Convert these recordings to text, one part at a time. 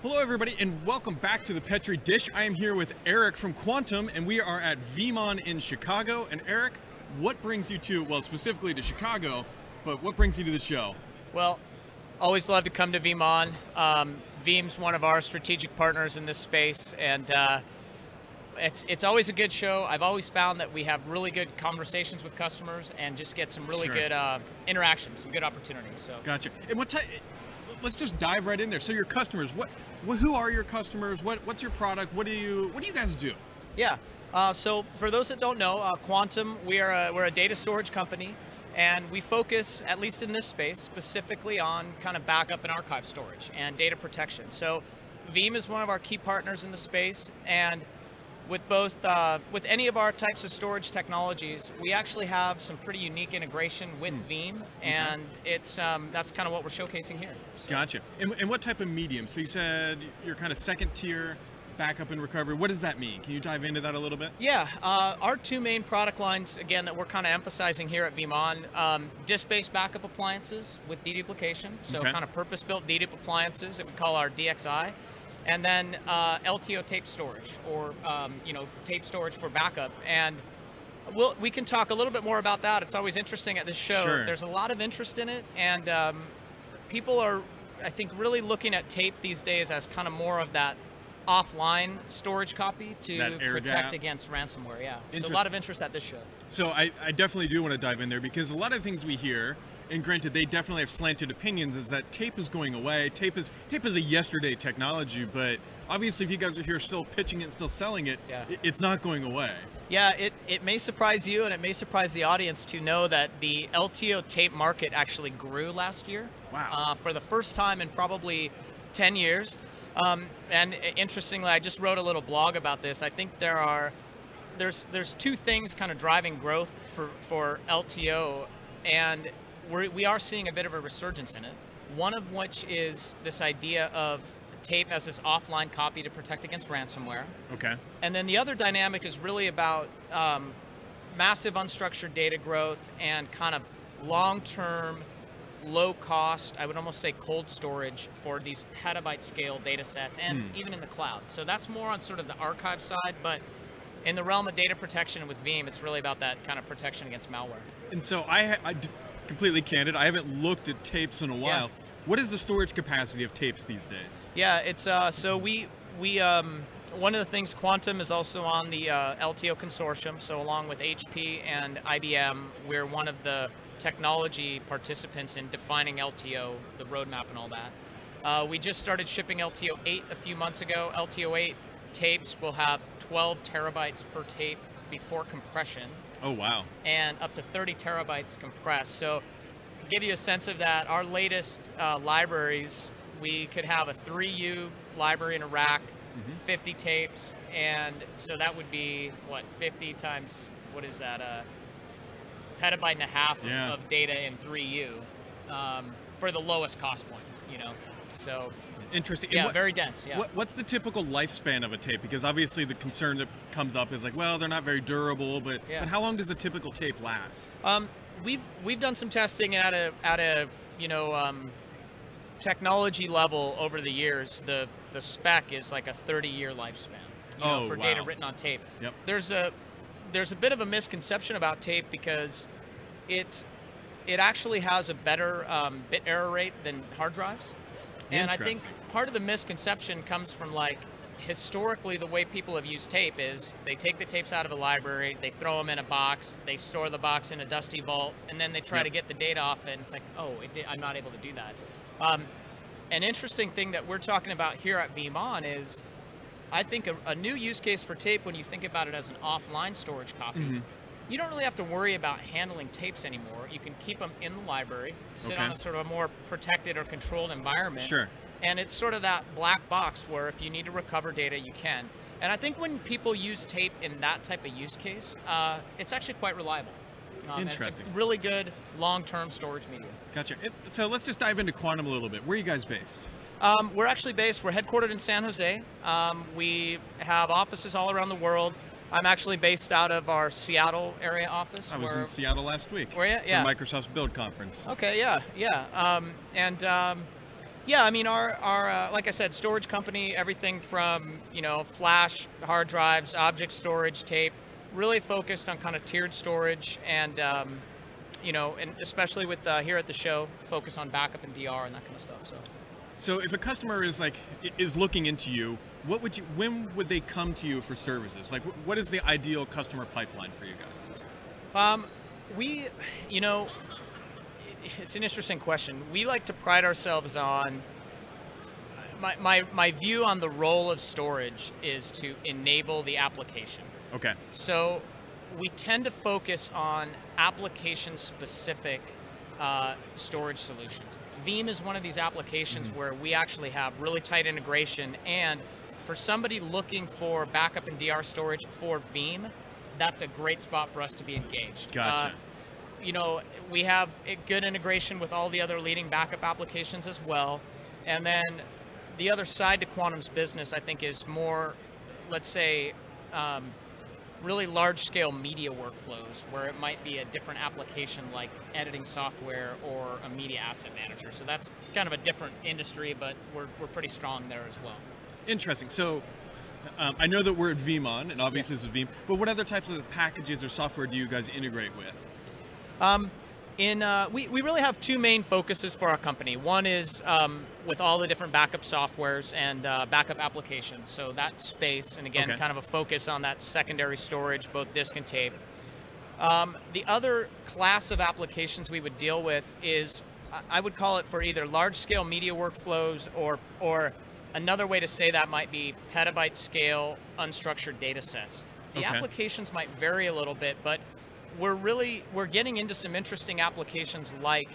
Hello everybody and welcome back to the Petri Dish. I am here with Eric from Quantum and we are at VeeamON in Chicago. And Eric, what brings you to, well, specifically to Chicago, but what brings you to the show? Well, always love to come to VeeamON. Veeam's one of our strategic partners in this space, and it's always a good show. I've always found that we have really good conversations with customers and just get some really good interactions, some good opportunities. So. Gotcha. And what type? Let's just dive right in there. So your customers, who are your customers? What's your product? What do you guys do? Yeah. So for those that don't know, Quantum, we're a data storage company, and we focus, at least in this space, specifically on kind of backup and archive storage and data protection. So Veeam is one of our key partners in the space, and with both with any of our types of storage technologies, we actually have some pretty unique integration with Veeam, and it's that's kind of what we're showcasing here. So. Gotcha. And what type of medium? So you said you're kind of second tier backup and recovery. What does that mean? Can you dive into that a little bit? Yeah, our two main product lines, again, that we're kind of emphasizing here at VeeamON, disk-based backup appliances with deduplication, so kind of purpose-built dedup appliances that we call our DXI. And then LTO tape storage, or tape storage for backup. And we can talk a little bit more about that. It's always interesting at this show. Sure. There's a lot of interest in it, and people are, I think, really looking at tape these days as kind of more of that offline storage copy to protect against ransomware. Yeah, so a lot of interest at this show. So I definitely do want to dive in there, because a lot of things we hear, and granted, they definitely have slanted opinions, is that tape is going away. Tape is a yesterday technology, but obviously if you guys are here still pitching it and still selling it, it's not going away. Yeah, it may surprise you, and it may surprise the audience to know that the LTO tape market actually grew last year. Wow. For the first time in probably 10 years. And interestingly, I just wrote a little blog about this. I think there's two things kind of driving growth for LTO, and we are seeing a bit of a resurgence in it. One of which is this idea of tape as this offline copy to protect against ransomware. Okay. And then the other dynamic is really about massive unstructured data growth and kind of long-term, low-cost, I would almost say cold storage for these petabyte scale data sets, and even in the cloud. So that's more on sort of the archive side, but in the realm of data protection with Veeam, it's really about that kind of protection against malware. And so completely candid, I haven't looked at tapes in a while. Yeah. What is the storage capacity of tapes these days? Yeah, it's so we one of the things, Quantum is also on the LTO consortium. So along with HP and IBM, we're one of the technology participants in defining LTO, the roadmap and all that. We just started shipping LTO 8 a few months ago. LTO 8 tapes will have 12 terabytes per tape before compression. Oh, wow. And up to 30 terabytes compressed. So to give you a sense of that, our latest libraries, we could have a 3U library in a rack, 50 tapes, and so that would be, what, 50 times, what is that, petabyte and a half of data in 3U for the lowest cost point, so. Interesting. Yeah, very dense. Yeah. What's the typical lifespan of a tape? Because obviously the concern that comes up is like, well, they're not very durable, but how long does a typical tape last? We've done some testing at a technology level over the years. The spec is like a 30-year lifespan. For data written on tape. Yep. There's a bit of a misconception about tape because it actually has a better bit error rate than hard drives. And I think part of the misconception comes from, like, historically the way people have used tape is they take the tapes out of a library, they throw them in a box, they store the box in a dusty vault, and then they try to get the data off it, and it's like, oh, I'm not able to do that. An interesting thing that we're talking about here at VeeamON is, I think a new use case for tape, when you think about it as an offline storage copy, you don't really have to worry about handling tapes anymore. You can keep them in the library, sit on a sort of a more protected or controlled environment. Sure. And it's sort of that black box where if you need to recover data, you can. And I think when people use tape in that type of use case, it's actually quite reliable. Interesting. It's a really good long-term storage medium. Gotcha. So let's just dive into Quantum a little bit. Where are you guys based? We're headquartered in San Jose. We have offices all around the world. I'm actually based out of our Seattle area office. I was in Seattle last week. Were you? Yeah. For Microsoft's Build Conference. Okay, yeah. Yeah, I mean, our like I said, storage company, everything from, flash, hard drives, object storage, tape, really focused on kind of tiered storage and, and especially with here at the show, focus on backup and DR and that kind of stuff. So if a customer is looking into you, when would they come to you for services? Like, what is the ideal customer pipeline for you guys? It's an interesting question. We like to pride ourselves on, my view on the role of storage is to enable the application. Okay. So we tend to focus on application-specific storage solutions. Veeam is one of these applications where we actually have really tight integration, and for somebody looking for backup and DR storage for Veeam, that's a great spot for us to be engaged. Gotcha. We have a good integration with all the other leading backup applications as well. And then the other side to Quantum's business, I think, is more, let's say, really large-scale media workflows where it might be a different application like editing software or a media asset manager. So that's kind of a different industry, but we're pretty strong there as well. Interesting. So I know that we're at VeeamON, and obviously this is Veeam, but what other types of packages or software do you guys integrate with? We really have two main focuses for our company. One is with all the different backup softwares and backup applications. So that space, and again, kind of a focus on that secondary storage, both disk and tape. The other class of applications we would deal with is, I would call it for either large-scale media workflows or another way to say that might be petabyte scale unstructured data sets. The applications might vary a little bit, but we're getting into some interesting applications like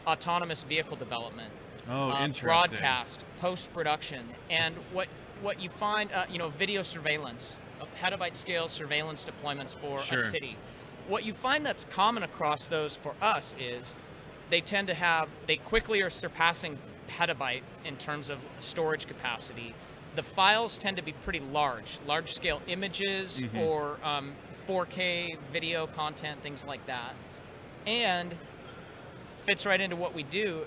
autonomous vehicle development, interesting. broadcast, post-production, and what you find, video surveillance, petabyte scale surveillance deployments for a city. What you find that's common across those for us is they quickly are surpassing petabyte in terms of storage capacity. The files tend to be pretty large-scale images or 4K video content, things like that, and fits right into what we do.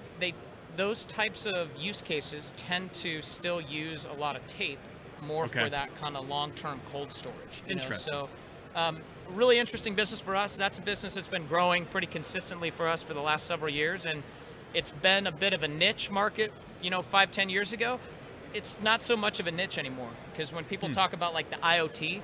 Those types of use cases tend to still use a lot of tape more for that kind of long-term cold storage. Interesting. So really interesting business for us. That's a business that's been growing pretty consistently for us for the last several years, and it's been a bit of a niche market, 5-10 years ago. It's not so much of a niche anymore, because when people talk about like the IoT,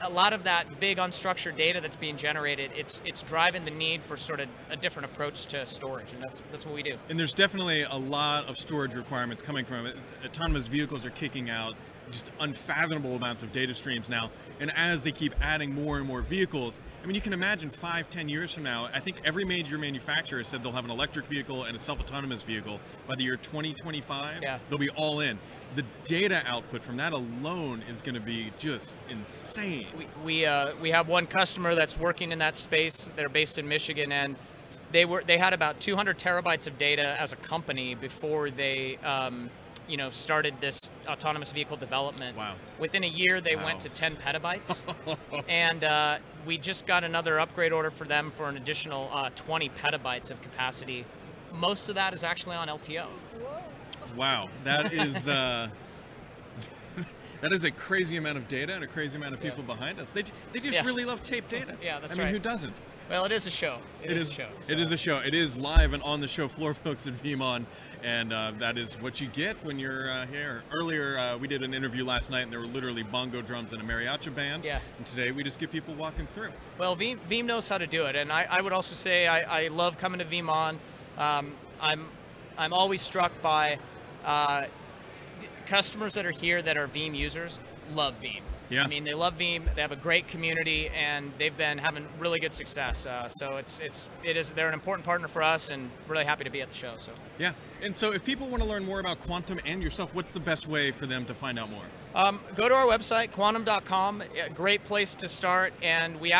a lot of that big unstructured data that's being generated, it's driving the need for sort of a different approach to storage, and that's what we do. And there's definitely a lot of storage requirements coming from it. Autonomous vehicles are kicking out just unfathomable amounts of data streams now, and as they keep adding more and more vehicles, I mean, you can imagine 5-10 years from now, I think every major manufacturer said they'll have an electric vehicle and a self-autonomous vehicle by the year 2025. They'll be all in. The data output from that alone is going to be just insane. We have one customer that's working in that space. They're based in Michigan, and they had about 200 terabytes of data as a company before they started this autonomous vehicle development. Wow. Within a year, they went to 10 petabytes, and we just got another upgrade order for them for an additional 20 petabytes of capacity. Most of that is actually on LTO. Wow, that is that is a crazy amount of data and a crazy amount of people behind us. They just really love tape data. That's right. I mean, who doesn't? Well, it is a show. It is a show. So. It is a show. It is live and on the show floor, folks, at VeeamON, and that is what you get when you're here. Earlier, we did an interview last night, and there were literally bongo drums and a mariachi band. And today, we just get people walking through. Well, Veeam knows how to do it, and I would also say I love coming to VeeamON. I'm always struck by customers that are here that are Veeam users love Veeam. I mean, they love Veeam. They have a great community, and they've been having really good success. So they're an important partner for us, and really happy to be at the show. So and so if people want to learn more about Quantum and yourself, what's the best way for them to find out more? Go to our website, quantum.com. A great place to start, and we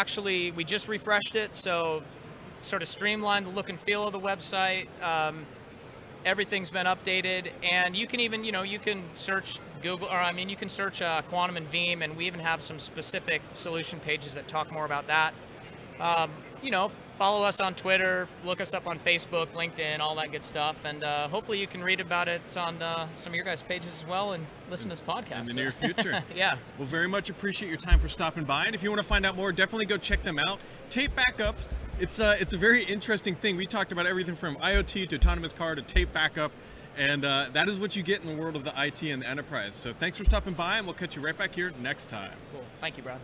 just refreshed it, so sort of streamlined the look and feel of the website. Everything's been updated, and you can even, you can search Google, you can search Quantum and Veeam, and we even have some specific solution pages that talk more about that. follow us on Twitter, look us up on Facebook, LinkedIn, all that good stuff, and hopefully you can read about it on some of your guys' pages as well and listen to this podcast. In the near future. Yeah. Well, very much appreciate your time for stopping by, and if you want to find out more, definitely go check them out. Tape backups, it's a very interesting thing. We talked about everything from IoT to autonomous car to tape backup, and that is what you get in the world of the IT and the enterprise. So thanks for stopping by, and we'll catch you right back here next time. Cool. Thank you, Brad.